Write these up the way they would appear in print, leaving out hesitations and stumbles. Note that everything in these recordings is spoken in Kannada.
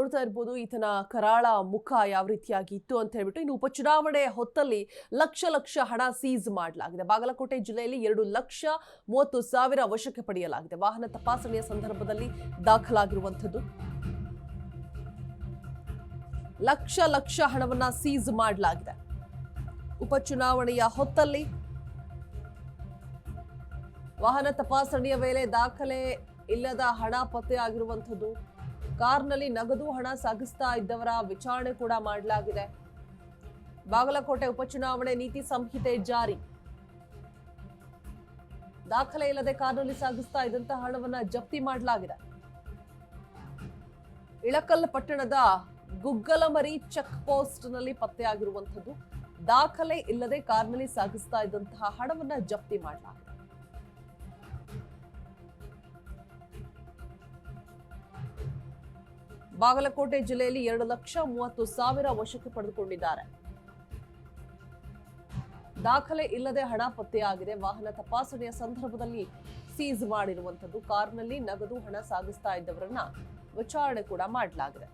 ನೋಡ್ತಾ ಇರಬಹುದು ಈತನ ಕರಾಳ ಮುಖ ಯಾವ ರೀತಿಯಾಗಿ ಇತ್ತು ಅಂತ ಹೇಳ್ಬಿಟ್ಟು. ಇನ್ನು ಉಪಚುನಾವಣೆ ಹೊತ್ತಲ್ಲಿ ಲಕ್ಷ ಹಣ ಸೀಸ್ ಮಾಡಲಾಗಿದೆ. ಬಾಗಲಕೋಟೆ ಜಿಲ್ಲೆಯಲ್ಲಿ 2,30,000 ವಶಕ್ಕೆ ಪಡೆಯಲಾಗಿದೆ. ವಾಹನ ತಪಾಸಣೆಯ ಸಂದರ್ಭದಲ್ಲಿ ದಾಖಲಾಗಿರುವಂತದ್ದು ಲಕ್ಷ ಹಣವನ್ನ ಸೀಸ್ ಮಾಡಲಾಗಿದೆ. ಉಪಚುನಾವಣೆಯ ಹೊತ್ತಲ್ಲಿ ವಾಹನ ತಪಾಸಣೆಯ ವೇಳೆ ದಾಖಲೆ ಇಲ್ಲದ ಹಣ ಪತ್ತೆ ಆಗಿರುವಂತದ್ದು. ಕಾರ್ನಲ್ಲಿ ನಗದು ಹಣ ಸಾಗಿಸ್ತಾ ಇದ್ದವರ ವಿಚಾರಣೆ ಕೂಡ ಮಾಡಲಾಗಿದೆ. ಬಾಗಲಕೋಟೆ ಉಪಚುನಾವಣೆ ನೀತಿ ಸಂಹಿತೆ ಜಾರಿ. ದಾಖಲೆ ಇಲ್ಲದೆ ಕಾರ್ನಲ್ಲಿ ಸಾಗಿಸ್ತಾ ಇದ್ದಂತಹ ಹಣವನ್ನ ಜಪ್ತಿ ಮಾಡಲಾಗಿದೆ. ಇಳಕಲ್ ಪಟ್ಟಣದ ಗುಗ್ಗಲಮರಿ ಚೆಕ್ ಪೋಸ್ಟ್ ನಲ್ಲಿ ಪತ್ತೆಯಾಗಿರುವಂತದ್ದು. ದಾಖಲೆ ಇಲ್ಲದೆ ಕಾರ್ನಲ್ಲಿ ಸಾಗಿಸ್ತಾ ಇದ್ದಂತಹ ಹಣವನ್ನ ಜಪ್ತಿ ಮಾಡಲಾಗಿದೆ. ಬಾಗಲಕೋಟೆ ಜಿಲ್ಲೆಯಲ್ಲಿ 2,30,000 ವಶಕ್ಕೆ ಪಡೆದುಕೊಂಡಿದ್ದಾರೆ. ದಾಖಲೆ ಇಲ್ಲದೆ ಹಣ ಪತ್ತೆಯಾಗಿದೆ. ವಾಹನ ತಪಾಸಣೆಯ ಸಂದರ್ಭದಲ್ಲಿ ಸೀಸ್ ಮಾಡಿರುವಂತದ್ದು. ಕಾರ್ನಲ್ಲಿ ನಗದು ಹಣ ಸಾಗಿಸ್ತಾ ಇದ್ದವರನ್ನ ವಿಚಾರಣೆ ಕೂಡ ಮಾಡಲಾಗಿದೆ.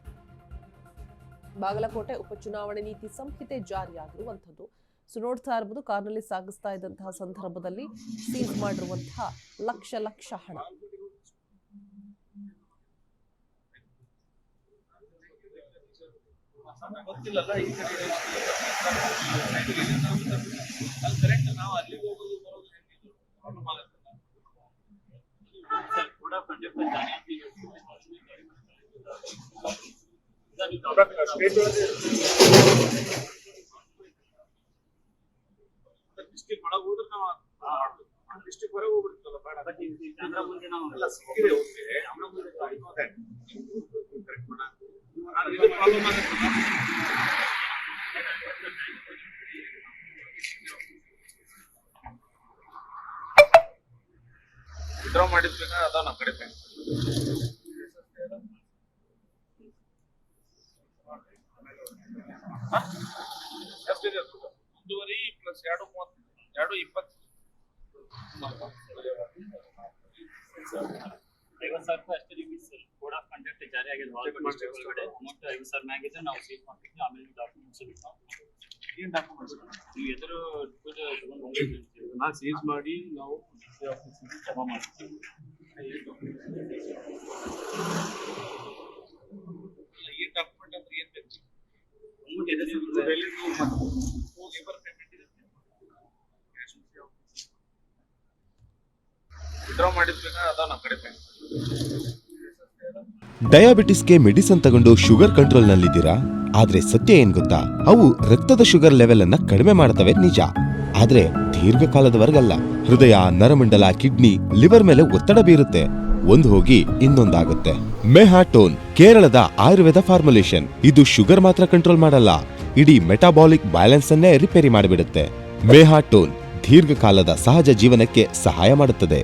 ಬಾಗಲಕೋಟೆ ಉಪಚುನಾವಣೆ ನೀತಿ ಸಂಹಿತೆ ಜಾರಿಯಾಗಿರುವಂತದ್ದು. ನೋಡ್ತಾ ಇರಬಹುದು, ಕಾರ್ನಲ್ಲಿ ಸಾಗಿಸ್ತಾ ಇದ್ದಂತಹ ಸಂದರ್ಭದಲ್ಲಿ ಸೀಸ್ ಮಾಡಿರುವಂತಹ ಲಕ್ಷ ಹಣ. ಗೊತ್ತಿಲ್ಲಲ್ಲ ಈ ಕಡೆ ಅಲ್ಲಿ ಕರೆಕ್ಟ್ ನಾವು ಅಲ್ಲಿ ಹೋಗೋದು ಬರೋದು ಪ್ರಾಬ್ಲಮ್ ಆಗುತ್ತಲ್ಲ ಕೂಡ ಡಿಸ್ಟ್ರಿಕ್ಟ್ ಒಳಗೆ ಹೋದ್ರೆ ನಾವು ಡಿಸ್ಟ್ರಿಕ್ಟ್ ಹೊರಗೆ ಹೋಗ್ಬಿಡ್ತಲ್ಲ ಬೇಡ. ಅದಕ್ಕೆ ಮುಂದೆ ನಾವು ಎಲ್ಲ ಸಿಕ್ಕಿದೆ ಓಕೆ ಅವನ ಮುಂದೆ ಕರೆಕ್ಟ್ ಮಾಡ ಇದು ಪ್ರಾಬ್ಲಮ್ ಆಗುತ್ತೆ. ವಿಡ್ರಾ ಮಾಡಿದ್ಮೇಲೆ ಅದ ನಮ್ಮ ಕಡೆ ಎಷ್ಟಿದೆ? 1.5 ಪ್ಲಸ್ 2.20 50,000 ಅಷ್ಟೇ ರಿವೀಸ್ ಕೋಡ್ ಆಫ್ ಕಂಡಕ್ಟ್ ಜಾರಿ ಆಗಿದೆ. ಒಳಗಡೆ ಅಮೌಂಟ್ 50,000 ಮ್ಯಾಗಿದೆ. ನಾವು ಸೀಸ್ ಮಾಡ್ತೀವಿ. ಆಮೇಲೆ ಡಾಕ್ಯುಮೆಂಟ್ಸ್ ಏನು ಡಾಕ್ಯುಮೆಂಟ್ಸ್ ನೀವು ಎದುರು ನಾವು ಸೀಸ್ ಮಾಡಿ ನಾವು ಜಮಾ ಮಾಡ್ತೀವಿ. ಈ ಡಾಕ್ಯುಮೆಂಟ್ ಅಂದ್ರೆ ಏನು ಬೇಕು? ಅಮೌಂಟ್ ಎದುರು ಲೇಬರ್ ಪೇಮೆಂಟ್ ಇರುತ್ತೆ. ವಿಡ್ರಾ ಮಾಡಿದ್ಮೇಲೆ ಅದ ನಮ್ಮ ಕಡೆ ಡಯಾಬಿಟಿಸ್ಗೆ ಮೆಡಿಸಿನ್ ತಗೊಂಡು ಶುಗರ್ ಕಂಟ್ರೋಲ್ ನಲ್ಲಿದ್ದೀರಾ? ಆದ್ರೆ ಸತ್ಯ ಏನ್ ಗೊತ್ತಾ, ಅವು ರಕ್ತದ ಶುಗರ್ ಲೆವೆಲ್ ಅನ್ನ ಕಡಿಮೆ ಮಾಡ್ತವೆ ನಿಜ, ಆದ್ರೆ ದೀರ್ಘಕಾಲದವರೆಗಲ್ಲ. ಹೃದಯ, ನರಮಂಡಲ, ಕಿಡ್ನಿ, ಲಿವರ್ ಮೇಲೆ ಒತ್ತಡ ಬೀರುತ್ತೆ. ಒಂದ್ ಹೋಗಿ ಇನ್ನೊಂದಾಗುತ್ತೆ. ಮೆಹಾಟೋನ್ ಕೇರಳದ ಆಯುರ್ವೇದ ಫಾರ್ಮುಲೇಷನ್. ಇದು ಶುಗರ್ ಮಾತ್ರ ಕಂಟ್ರೋಲ್ ಮಾಡಲ್ಲ, ಇಡೀ ಮೆಟಾಬಾಲಿಕ್ ಬ್ಯಾಲೆನ್ಸ್ ಅನ್ನೇ ರಿಪೇರಿ ಮಾಡಿಬಿಡುತ್ತೆ. ಮೆಹಾಟೋನ್ ದೀರ್ಘಕಾಲದ ಸಹಜ ಜೀವನಕ್ಕೆ ಸಹಾಯ ಮಾಡುತ್ತದೆ.